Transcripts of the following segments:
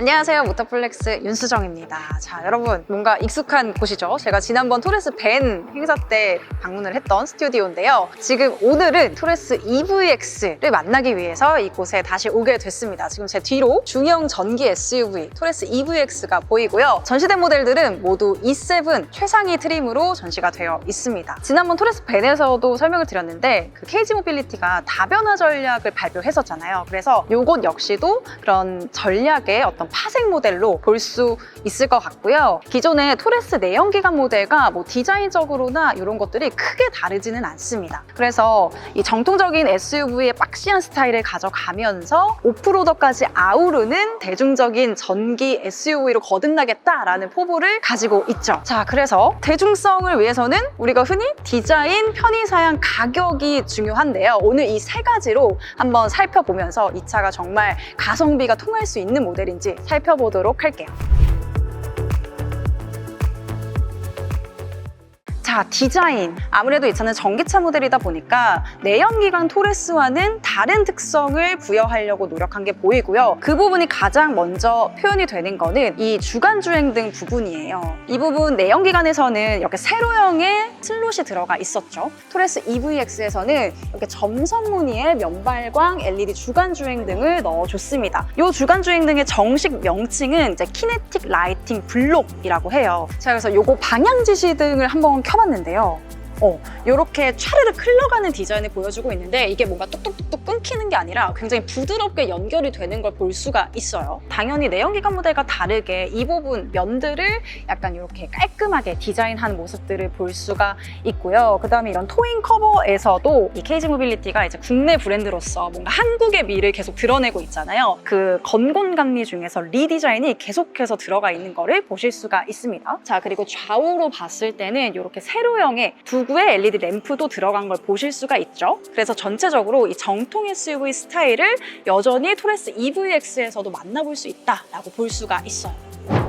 안녕하세요, 모터플렉스 윤수정입니다. 자, 여러분 뭔가 익숙한 곳이죠. 제가 지난번 토레스 벤 행사 때 방문을 했던 스튜디오인데요. 지금 오늘은 토레스 EVX를 만나기 위해서 이곳에 다시 오게 됐습니다. 지금 제 뒤로 중형 전기 SUV 토레스 EVX가 보이고요. 전시된 모델들은 모두 E7 최상위 트림으로 전시가 되어 있습니다. 지난번 토레스 벤에서도 설명을 드렸는데 그 KG 모빌리티가 다변화 전략을 발표했었잖아요. 그래서 이곳 역시도 그런 전략의 어떤 파생 모델로 볼 수 있을 것 같고요. 기존의 토레스 내연기관 모델과 디자인적으로나 이런 것들이 크게 다르지는 않습니다. 그래서 이 정통적인 SUV의 박시한 스타일을 가져가면서 오프로더까지 아우르는 대중적인 전기 SUV로 거듭나겠다라는 포부를 가지고 있죠. 자, 그래서 대중성을 위해서는 우리가 흔히 디자인, 편의사양, 가격이 중요한데요. 오늘 이 세 가지로 한번 살펴보면서 이 차가 정말 가성비가 통할 수 있는 모델인지 살펴보도록 할게요. 자, 디자인. 아무래도 이 차는 전기차 모델이다 보니까 내연기관 토레스와는 다른 특성을 부여하려고 노력한 게 보이고요. 그 부분이 가장 먼저 표현이 되는 거는 이 주간주행 등 부분이에요. 이 부분 내연기관에서는 이렇게 세로형의 슬롯이 들어가 있었죠. 토레스 EVX에서는 이렇게 점선 무늬의 면발광 LED 주간주행 등을 넣어줬습니다. 이 주간주행 등의 정식 명칭은 이제 키네틱 라이팅 블록이라고 해요. 자, 그래서 요거 방향 지시 등을 한번 켜봤는데요. 이렇게 촤르르 흘러가는 디자인을 보여주고 있는데 이게 뭔가 뚝뚝뚝뚝 끊기는 게 아니라 굉장히 부드럽게 연결이 되는 걸 볼 수가 있어요. 당연히 내연기관 모델과 다르게 이 부분 면들을 약간 이렇게 깔끔하게 디자인한 모습들을 볼 수가 있고요. 그 다음에 이런 토잉 커버에서도 이 KG 모빌리티가 이제 국내 브랜드로서 뭔가 한국의 미를 계속 드러내고 있잖아요. 그 건곤감리 중에서 리디자인이 계속해서 들어가 있는 거를 보실 수가 있습니다. 자, 그리고 좌우로 봤을 때는 이렇게 세로형의 두구의 LED 램프도 들어간 걸 보실 수가 있죠. 그래서 전체적으로 이 정통 SUV 스타일을 여전히 토레스 EVX에서도 만나볼 수 있다라고 볼 수가 있어요.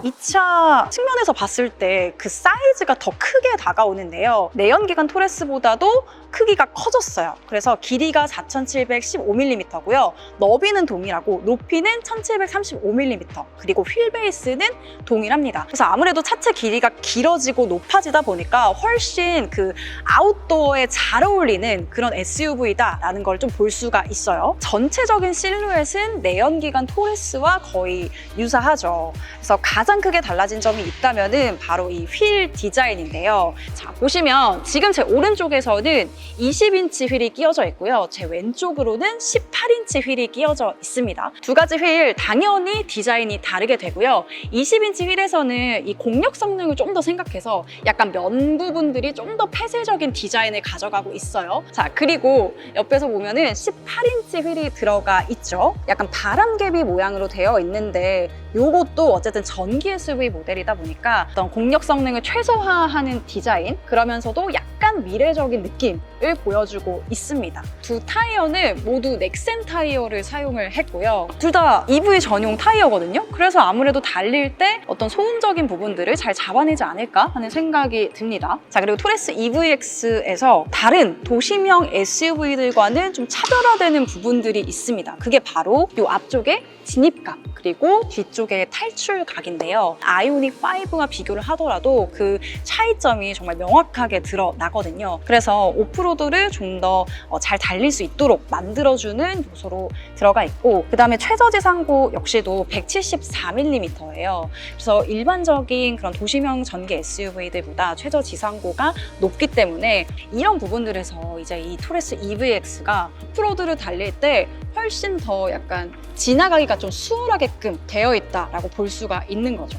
이 차 측면에서 봤을 때 그 사이즈가 더 크게 다가오는데요. 내연기관 토레스보다도 크기가 커졌어요. 그래서 길이가 4715mm고요. 너비는 동일하고 높이는 1735mm, 그리고 휠 베이스는 동일합니다. 그래서 아무래도 차체 길이가 길어지고 높아지다 보니까 훨씬 그 아웃도어에 잘 어울리는 그런 SUV다라는 걸 좀 볼 수가 있어요. 전체적인 실루엣은 내연기관 토레스와 거의 유사하죠. 그래서 가장 크게 달라진 점이 있다면은 바로 이 휠 디자인인데요. 자, 보시면 지금 제 오른쪽에서는 20인치 휠이 끼워져 있고요. 제 왼쪽으로는 18인치 휠이 끼워져 있습니다. 두 가지 휠 당연히 디자인이 다르게 되고요. 20인치 휠에서는 이 공력 성능을 좀 더 생각해서 약간 면 부분들이 좀 더 폐쇄적인 디자인을 가져가고 있어요. 자, 그리고 옆에서 보면은 18인치 휠이 들어가 있죠. 약간 바람개비 모양으로 되어 있는데 요것도 어쨌든 전기 SUV 모델이다 보니까 어떤 공력 성능을 최소화하는 디자인, 그러면서도 약간 미래적인 느낌을 보여주고 있습니다. 두 타이어는 모두 넥센 타이어를 사용을 했고요. 둘 다 EV 전용 타이어거든요. 그래서 아무래도 달릴 때 어떤 소음적인 부분들을 잘 잡아내지 않을까 하는 생각이 듭니다. 자, 그리고 토레스 EVX에서 다른 도심형 SUV들과는 좀 차별화되는 부분들이 있습니다. 그게 바로 이 앞쪽에 진입각, 그리고 뒤쪽에 탈출각인데요. 아이오닉 5와 비교를 하더라도 그 차이점이 정말 명확하게 드러나거든요. 그래서 오프로드를 좀 더 잘 달릴 수 있도록 만들어주는 요소로 들어가 있고, 그 다음에 최저지상고 역시도 174mm예요. 그래서 일반적인 그런 도심형 전기 SUV들보다 최저지상고가 높기 때문에 이런 부분들에서 이제 이 토레스 EVX가 오프로드를 달릴 때 훨씬 더 약간 지나가기가 좀 수월하게끔 되어 있다라고 볼 수가 있는 거죠.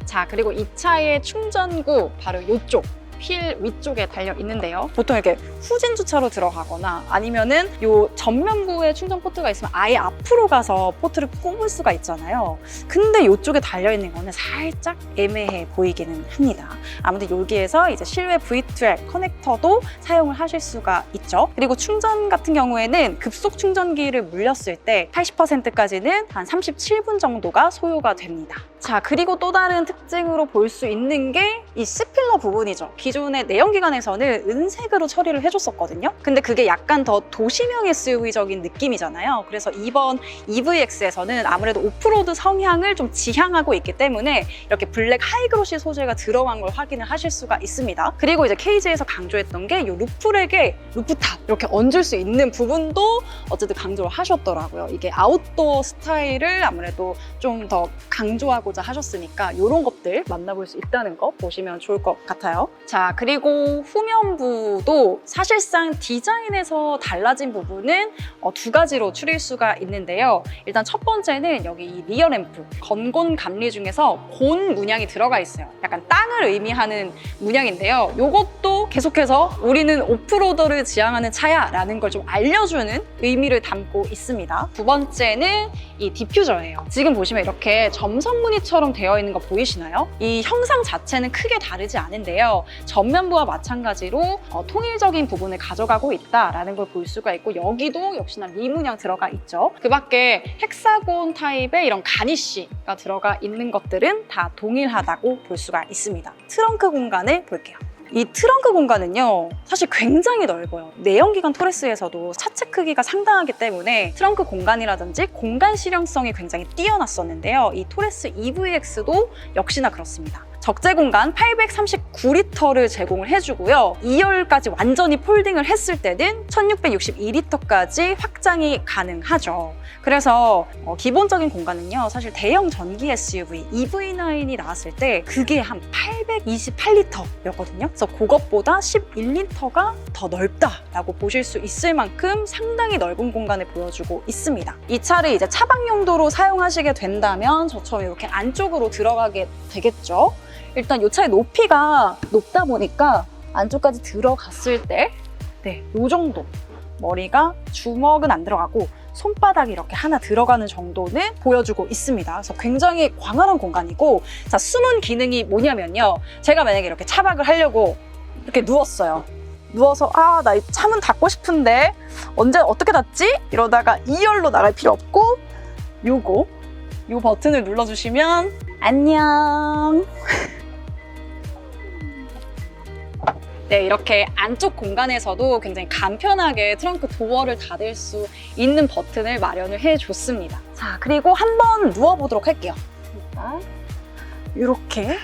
자, 그리고 이 차의 충전구 바로 이쪽 휠 위쪽에 달려 있는데요. 보통 이렇게 후진 주차로 들어가거나 아니면은 요 전면부에 충전 포트가 있으면 아예 앞으로 가서 포트를 꼽을 수가 있잖아요. 근데 이쪽에 달려 있는 거는 살짝 애매해 보이기는 합니다. 아무튼 여기에서 이제 실외 V2L 커넥터도 사용을 하실 수가 있죠. 그리고 충전 같은 경우에는 급속 충전기를 물렸을 때 80%까지는 한 37분 정도가 소요가 됩니다. 자, 그리고 또 다른 특징으로 볼 수 있는 게 이 C필러 부분이죠. 기존의 내연기관에서는 은색으로 처리를 해줬었거든요. 근데 그게 약간 더 도시명 SUV적인 느낌이잖아요. 그래서 이번 EVX에서는 아무래도 오프로드 성향을 좀 지향하고 있기 때문에 이렇게 블랙 하이그로시 소재가 들어간 걸 확인을 하실 수가 있습니다. 그리고 이제 KG에서 강조했던 게 이 루프렉에 루프탑 이렇게 얹을 수 있는 부분도 어쨌든 강조를 하셨더라고요. 이게 아웃도어 스타일을 아무래도 좀 더 강조하고자 하셨으니까 이런 것들 만나볼 수 있다는 거 보시면 좋을 것 같아요. 자, 그리고 후면부도 사실상 디자인에서 달라진 부분은 두 가지로 추릴 수가 있는데요. 일단 첫 번째는 여기 이 리어 램프, 건곤 감리 중에서 곤 문양이 들어가 있어요. 약간 땅을 의미하는 문양인데요. 이것도 계속해서 우리는 오프로더를 지향하는 차야 라는 걸 좀 알려주는 의미를 담고 있습니다. 두 번째는 이 디퓨저예요. 지금 보시면 이렇게 점선 무늬처럼 되어 있는 거 보이시나요? 이 형상 자체는 크게 다르지 않은데요. 전면부와 마찬가지로 통일적인 부분을 가져가고 있다라는 걸 볼 수가 있고, 여기도 역시나 리 문양 들어가 있죠. 그 밖에 헥사곤 타입의 이런 가니쉬가 들어가 있는 것들은 다 동일하다고 볼 수가 있습니다. 트렁크 공간을 볼게요. 이 트렁크 공간은요, 사실 굉장히 넓어요. 내연기관 토레스에서도 차체 크기가 상당하기 때문에 트렁크 공간이라든지 공간 실용성이 굉장히 뛰어났었는데요. 이 토레스 EVX도 역시나 그렇습니다. 적재 공간 839리터를 제공을 해주고요. 2열까지 완전히 폴딩을 했을 때는 1662리터까지 확장이 가능하죠. 그래서 기본적인 공간은요, 사실 대형 전기 SUV EV9이 나왔을 때 그게 한 828리터였거든요. 그래서 그것보다 11리터가 더 넓다라고 보실 수 있을 만큼 상당히 넓은 공간을 보여주고 있습니다. 이 차를 이제 차박 용도로 사용하시게 된다면 저처럼 이렇게 안쪽으로 들어가게 되겠죠. 일단 이 차의 높이가 높다 보니까 안쪽까지 들어갔을 때 이 정도, 머리가 주먹은 안 들어가고 손바닥이 이렇게 하나 들어가는 정도는 보여주고 있습니다. 그래서 굉장히 광활한 공간이고, 자, 숨은 기능이 뭐냐면요. 제가 만약에 이렇게 차박을 하려고 이렇게 누웠어요. 누워서 나 이 차문 닫고 싶은데 언제 어떻게 닫지? 이러다가 2열로 나갈 필요 없고 요 버튼을 눌러주시면 안녕. 네, 이렇게 안쪽 공간에서도 굉장히 간편하게 트렁크 도어를 닫을 수 있는 버튼을 마련을 해줬습니다. 자, 그리고 한번 누워보도록 할게요. 이렇게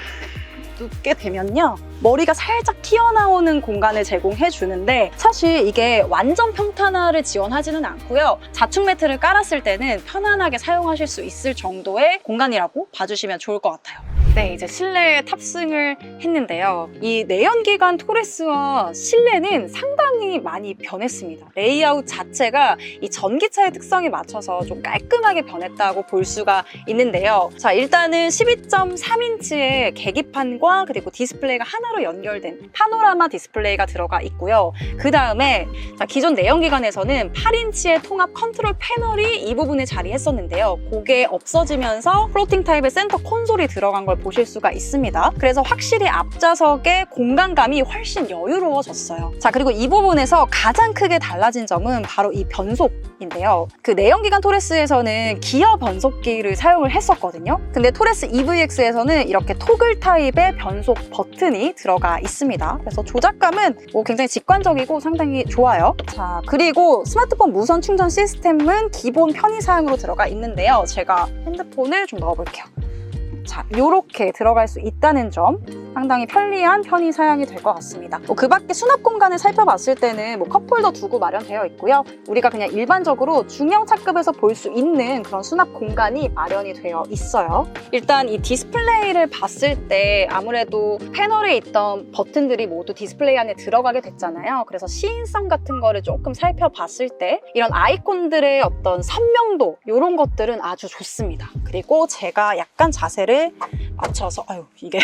눕게 되면요, 머리가 살짝 튀어나오는 공간을 제공해 주는데, 사실 이게 완전 평탄화를 지원하지는 않고요. 자축 매트를 깔았을 때는 편안하게 사용하실 수 있을 정도의 공간이라고 봐주시면 좋을 것 같아요. 네, 이제 실내에 탑승을 했는데요. 이 내연기관 토레스와 실내는 상당히 많이 변했습니다. 레이아웃 자체가 이 전기차의 특성에 맞춰서 좀 깔끔하게 변했다고 볼 수가 있는데요. 자, 일단은 12.3인치의 계기판과 그리고 디스플레이가 하나로 연결된 파노라마 디스플레이가 들어가 있고요. 그 다음에 기존 내연기관에서는 8인치의 통합 컨트롤 패널이 이 부분에 자리했었는데요. 그게 없어지면서 플로팅 타입의 센터 콘솔이 들어간 걸 보실 수가 있습니다. 그래서 확실히 앞좌석의 공간감이 훨씬 여유로워졌어요. 자, 그리고 이 부분에서 가장 크게 달라진 점은 바로 이 변속인데요. 그 내연기관 토레스에서는 기어 변속기를 사용을 했었거든요. 근데 토레스 EVX에서는 이렇게 토글 타입의 변속 버튼이 들어가 있습니다. 그래서 조작감은 굉장히 직관적이고 상당히 좋아요. 자, 그리고 스마트폰 무선 충전 시스템은 기본 편의사양으로 들어가 있는데요. 제가 핸드폰을 좀 넣어볼게요. 자, 이렇게 들어갈 수 있다는 점, 상당히 편리한 편의 사양이 될 것 같습니다. 그 밖에 수납 공간을 살펴봤을 때는 컵홀더 두고 마련되어 있고요. 우리가 그냥 일반적으로 중형차급에서 볼 수 있는 그런 수납 공간이 마련이 되어 있어요. 일단 이 디스플레이를 봤을 때 아무래도 패널에 있던 버튼들이 모두 디스플레이 안에 들어가게 됐잖아요. 그래서 시인성 같은 거를 조금 살펴봤을 때 이런 아이콘들의 어떤 선명도, 이런 것들은 아주 좋습니다. 그리고 제가 약간 자세를 맞춰서, 이게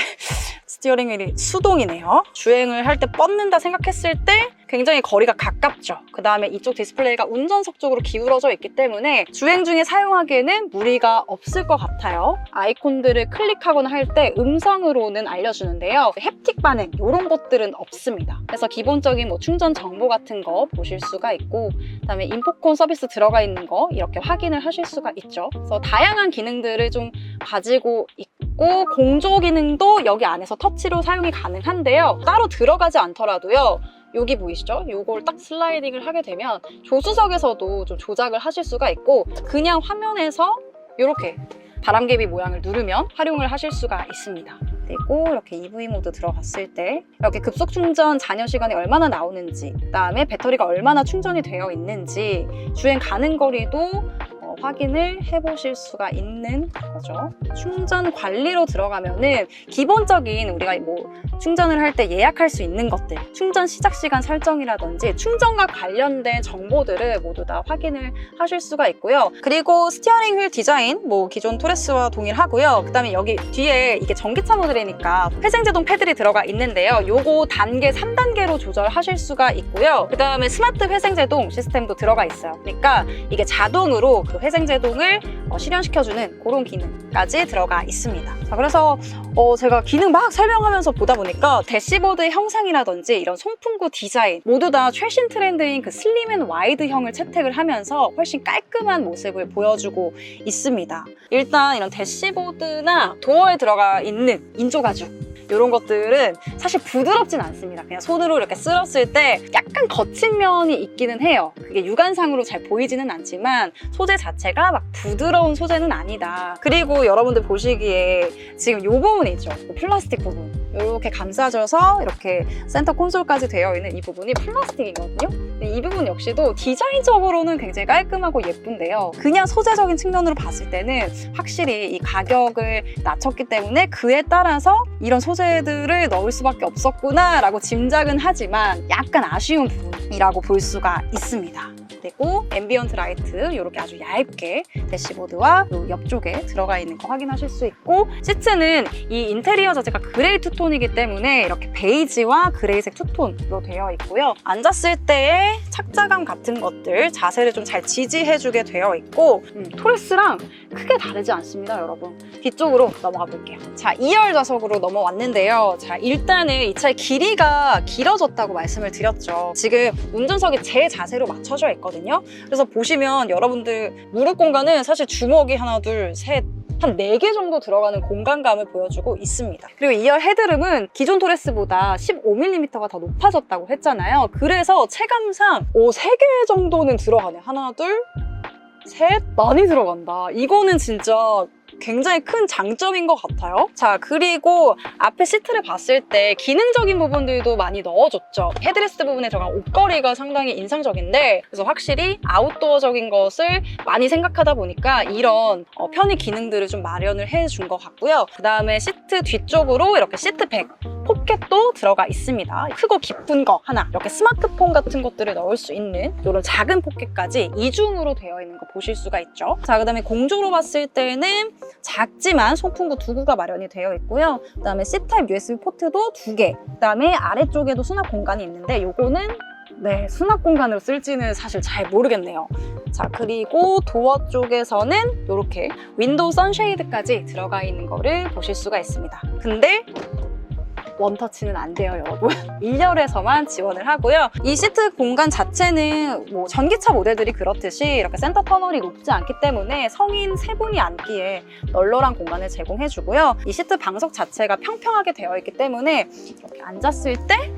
스티어링 휠이 수동이네요. 주행을 할 때 뻗는다 생각했을 때 굉장히 거리가 가깝죠. 그 다음에 이쪽 디스플레이가 운전석 쪽으로 기울어져 있기 때문에 주행 중에 사용하기에는 무리가 없을 것 같아요. 아이콘들을 클릭하거나 할 때 음성으로는 알려주는데요. 햅틱 반응, 이런 것들은 없습니다. 그래서 기본적인 충전 정보 같은 거 보실 수가 있고, 그 다음에 인포콘 서비스 들어가 있는 거 이렇게 확인을 하실 수가 있죠. 그래서 다양한 기능들을 좀 가지고 있고, 있고 공조 기능도 여기 안에서 터치로 사용이 가능한데요. 따로 들어가지 않더라도요. 여기 보이시죠? 요걸 딱 슬라이딩을 하게 되면 조수석에서도 좀 조작을 하실 수가 있고 그냥 화면에서 이렇게 바람개비 모양을 누르면 활용을 하실 수가 있습니다. 그리고 이렇게 EV 모드 들어갔을 때 이렇게 급속 충전 잔여 시간이 얼마나 나오는지, 그다음에 배터리가 얼마나 충전이 되어 있는지, 주행 가는 거리도 확인을 해보실 수가 있는 거죠. 충전 관리로 들어가면은 기본적인 우리가 뭐 충전을 할 때 예약할 수 있는 것들, 충전 시작 시간 설정이라든지 충전과 관련된 정보들을 모두 다 확인을 하실 수가 있고요. 그리고 스티어링 휠 디자인, 뭐 기존 토레스와 동일하고요. 그다음에 여기 뒤에 이게 전기차 모델이니까 회생제동 패들이 들어가 있는데요. 요거 단계 3단계로 조절하실 수가 있고요. 그다음에 스마트 회생제동 시스템도 들어가 있어요. 그러니까 이게 자동으로 그 회생제동을 실현시켜주는 그런 기능까지 들어가 있습니다. 자, 그래서 제가 기능 막 설명하면서 보다 보니까 대시보드의 형상이라든지 이런 송풍구 디자인 모두 다 최신 트렌드인 그 슬림 앤 와이드형을 채택을 하면서 훨씬 깔끔한 모습을 보여주고 있습니다. 일단 이런 대시보드나 도어에 들어가 있는 인조가죽 이런 것들은 사실 부드럽진 않습니다. 그냥 손으로 이렇게 쓸었을 때 약간 거친 면이 있기는 해요. 그게 육안상으로 잘 보이지는 않지만 소재 자체가 막 부드러운 소재는 아니다. 그리고 여러분들 보시기에 지금 이 부분 있죠? 플라스틱 부분. 이렇게 감싸져서 이렇게 센터 콘솔까지 되어 있는 이 부분이 플라스틱이거든요. 근데 이 부분 역시도 디자인적으로는 굉장히 깔끔하고 예쁜데요. 그냥 소재적인 측면으로 봤을 때는 확실히 이 가격을 낮췄기 때문에 그에 따라서 이런 소재들을 넣을 수밖에 없었구나 라고 짐작은 하지만 약간 아쉬운 부분이라고 볼 수가 있습니다. 그리고 앰비언트 라이트 이렇게 아주 얇게 대시보드와 옆쪽에 들어가 있는 거 확인하실 수 있고, 시트는 이 인테리어 자체가 그레이 투톤이기 때문에 이렇게 베이지와 그레이색 투톤으로 되어 있고요. 앉았을 때의 착자감 같은 것들, 자세를 좀 잘 지지해주게 되어 있고 토레스랑 크게 다르지 않습니다, 여러분. 뒤쪽으로 넘어가 볼게요. 자, 2열 좌석으로 넘어왔는데요. 자, 일단은 이 차의 길이가 길어졌다고 말씀을 드렸죠. 지금 운전석이 제 자세로 맞춰져 있거든요. 그래서 보시면 여러분들 무릎 공간은 사실 주먹이 하나, 둘, 셋, 한 4개 정도 들어가는 공간감을 보여주고 있습니다. 그리고 2열 헤드룸은 기존 토레스보다 15mm가 더 높아졌다고 했잖아요. 그래서 체감상 3개 정도는 들어가네. 하나, 둘, 셋, 많이 들어간다. 이거는 진짜 굉장히 큰 장점인 것 같아요. 자, 그리고 앞에 시트를 봤을 때 기능적인 부분들도 많이 넣어줬죠. 헤드레스트 부분에 들어간 옷걸이가 상당히 인상적인데, 그래서 확실히 아웃도어적인 것을 많이 생각하다 보니까 이런 편의 기능들을 좀 마련을 해준 것 같고요. 그 다음에 시트 뒤쪽으로 이렇게 시트백 포켓도 들어가 있습니다. 크고 깊은 거 하나, 이렇게 스마트폰 같은 것들을 넣을 수 있는 이런 작은 포켓까지 이중으로 되어 있는 거 보실 수가 있죠. 자, 그 다음에 공조로 봤을 때는 작지만 송풍구 2구가 마련이 되어 있고요. 그 다음에 C타입 USB 포트도 2개, 그 다음에 아래쪽에도 수납 공간이 있는데 요거는 수납 공간으로 쓸지는 사실 잘 모르겠네요. 자, 그리고 도어 쪽에서는 이렇게 윈도우 선쉐이드까지 들어가 있는 거를 보실 수가 있습니다. 근데 원터치는 안 돼요, 여러분. 1열에서만 지원을 하고요. 이 시트 공간 자체는 뭐 전기차 모델들이 그렇듯이 이렇게 센터 터널이 높지 않기 때문에 성인 3분이 앉기에 널널한 공간을 제공해주고요. 이 시트 방석 자체가 평평하게 되어 있기 때문에 이렇게 앉았을 때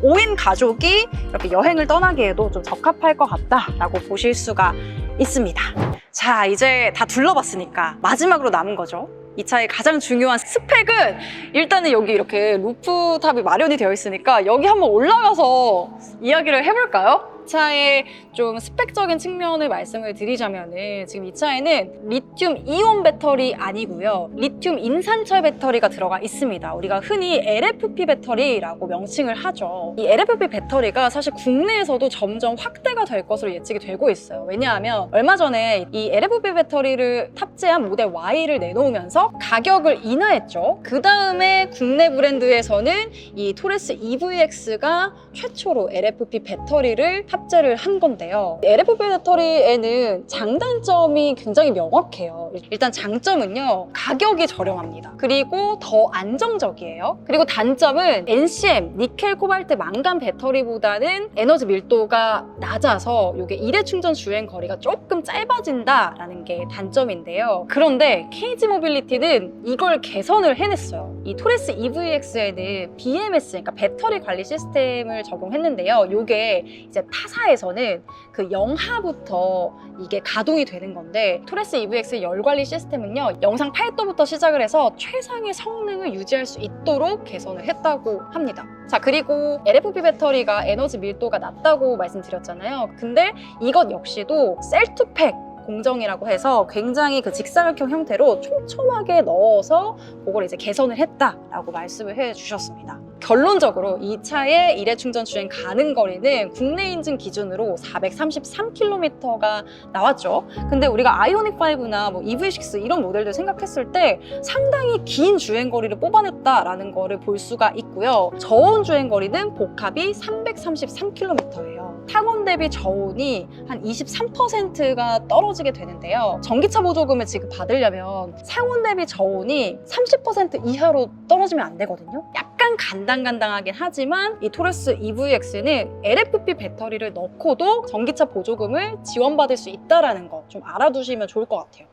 5인 가족이 이렇게 여행을 떠나기에도 좀 적합할 것 같다라고 보실 수가 있습니다. 자, 이제 다 둘러봤으니까 마지막으로 남은 거죠. 이 차의 가장 중요한 스펙은 일단은 여기 이렇게 루프탑이 마련이 되어 있으니까 여기 한번 올라가서 이야기를 해볼까요? 차의 좀 스펙적인 측면을 말씀을 드리자면은 지금 이 차에는 리튬 이온 배터리 아니고요. 리튬 인산철 배터리가 들어가 있습니다. 우리가 흔히 LFP 배터리라고 명칭을 하죠. 이 LFP 배터리가 사실 국내에서도 점점 확대가 될 것으로 예측이 되고 있어요. 왜냐하면 얼마 전에 이 LFP 배터리를 탑재한 모델 Y를 내놓으면서 가격을 인하했죠. 그 다음에 국내 브랜드에서는 이 토레스 EVX가 최초로 LFP 배터리를 탑재를 한 건데요. LFP 배터리에는 장단점이 굉장히 명확해요. 일단 장점은요, 가격이 저렴합니다. 그리고 더 안정적이에요. 그리고 단점은 NCM, 니켈, 코발트, 망간 배터리보다는 에너지 밀도가 낮아서 이게 일회 충전 주행 거리가 조금 짧아진다라는 게 단점인데요. 그런데 KG 모빌리티는 이걸 개선을 해냈어요. 이 토레스 EVX에는 BMS, 그러니까 배터리 관리 시스템을 적용했는데요. 이게 이제 타사에서는 그 영하부터 이게 가동이 되는 건데, 토레스 EVX의 열 관리 시스템은요, 영상 8도부터 시작을 해서 최상의 성능을 유지할 수 있도록 개선을 했다고 합니다. 자, 그리고 LFP 배터리가 에너지 밀도가 낮다고 말씀드렸잖아요. 근데 이것 역시도 셀2팩 공정이라고 해서 굉장히 그 직사각형 형태로 촘촘하게 넣어서 그걸 이제 개선을 했다라고 말씀을 해주셨습니다. 결론적으로 이 차의 일회 충전 주행 가능 거리는 국내 인증 기준으로 433km가 나왔죠. 근데 우리가 아이오닉5나 뭐 EV6 이런 모델들 생각했을 때 상당히 긴 주행 거리를 뽑아냈다라는 거를 볼 수가 있고요. 저온 주행 거리는 복합이 333km예요. 타건 대비 저온이 한 23%가 떨어지게 되는데요. 전기차 보조금을 지금 받으려면 상온 대비 저온이 30% 이하로 떨어지면 안 되거든요. 약간 간당간당하긴 하지만 이 토레스 EVX는 LFP 배터리를 넣고도 전기차 보조금을 지원받을 수 있다는 거 좀 알아두시면 좋을 것 같아요.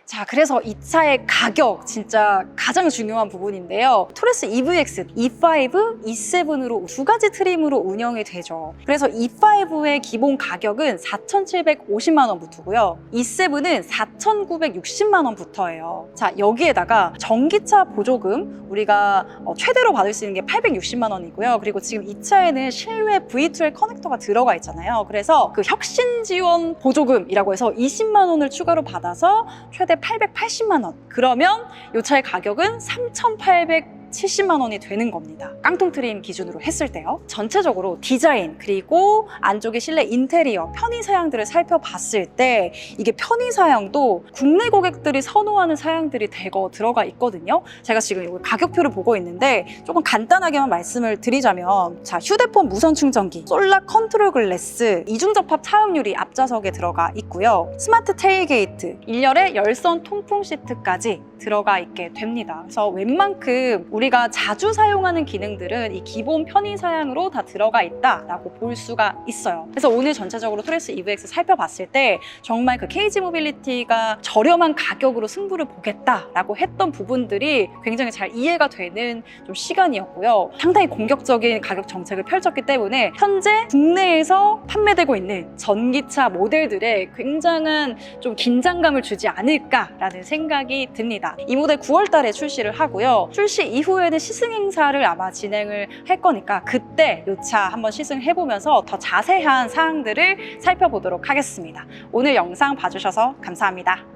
자, 그래서 이 차의 가격 진짜 가장 중요한 부분인데요. 토레스 EVX E5, E7으로 두 가지 트림으로 운영이 되죠. 그래서 E5의 기본 가격은 4,750만 원부터고요. E7은 4,960만 원부터예요. 자, 여기에다가 전기차 보조금 우리가 최대로 받을 수 있는 게 860만 원이고요. 그리고 지금 이 차에는 실외 V2L 커넥터가 들어가 있잖아요. 그래서 그 혁신 지원 보조금이라고 해서 20만 원을 추가로 받아서 최대 880만 원. 그러면 이 차의 가격은 3,870만 원이 되는 겁니다. 깡통 트림 기준으로 했을 때요. 전체적으로 디자인 그리고 안쪽의 실내 인테리어, 편의 사양들을 살펴봤을 때 이게 편의 사양도 국내 고객들이 선호하는 사양들이 대거 들어가 있거든요. 제가 지금 여기 가격표를 보고 있는데 조금 간단하게만 말씀을 드리자면, 자, 휴대폰 무선 충전기, 솔라 컨트롤 글래스, 이중 접합 차음유리 앞좌석에 들어가 있고요. 스마트 테일게이트, 일렬에 열선 통풍 시트까지 들어가 있게 됩니다. 그래서 웬만큼 우리가 자주 사용하는 기능들은 이 기본 편의 사양으로 다 들어가 있다라고 볼 수가 있어요. 그래서 오늘 전체적으로 토레스 EVX 살펴봤을 때 정말 그 KG 모빌리티가 저렴한 가격으로 승부를 보겠다라고 했던 부분들이 굉장히 잘 이해가 되는 좀 시간이었고요. 상당히 공격적인 가격 정책을 펼쳤기 때문에 현재 국내에서 판매되고 있는 전기차 모델들에 굉장한 좀 긴장감을 주지 않을까라는 생각이 듭니다. 이 모델 9월 달에 출시를 하고요. 출시 이후에는 시승 행사를 아마 진행을 할 거니까 그때 이 차 한번 시승해보면서 더 자세한 사항들을 살펴보도록 하겠습니다. 오늘 영상 봐주셔서 감사합니다.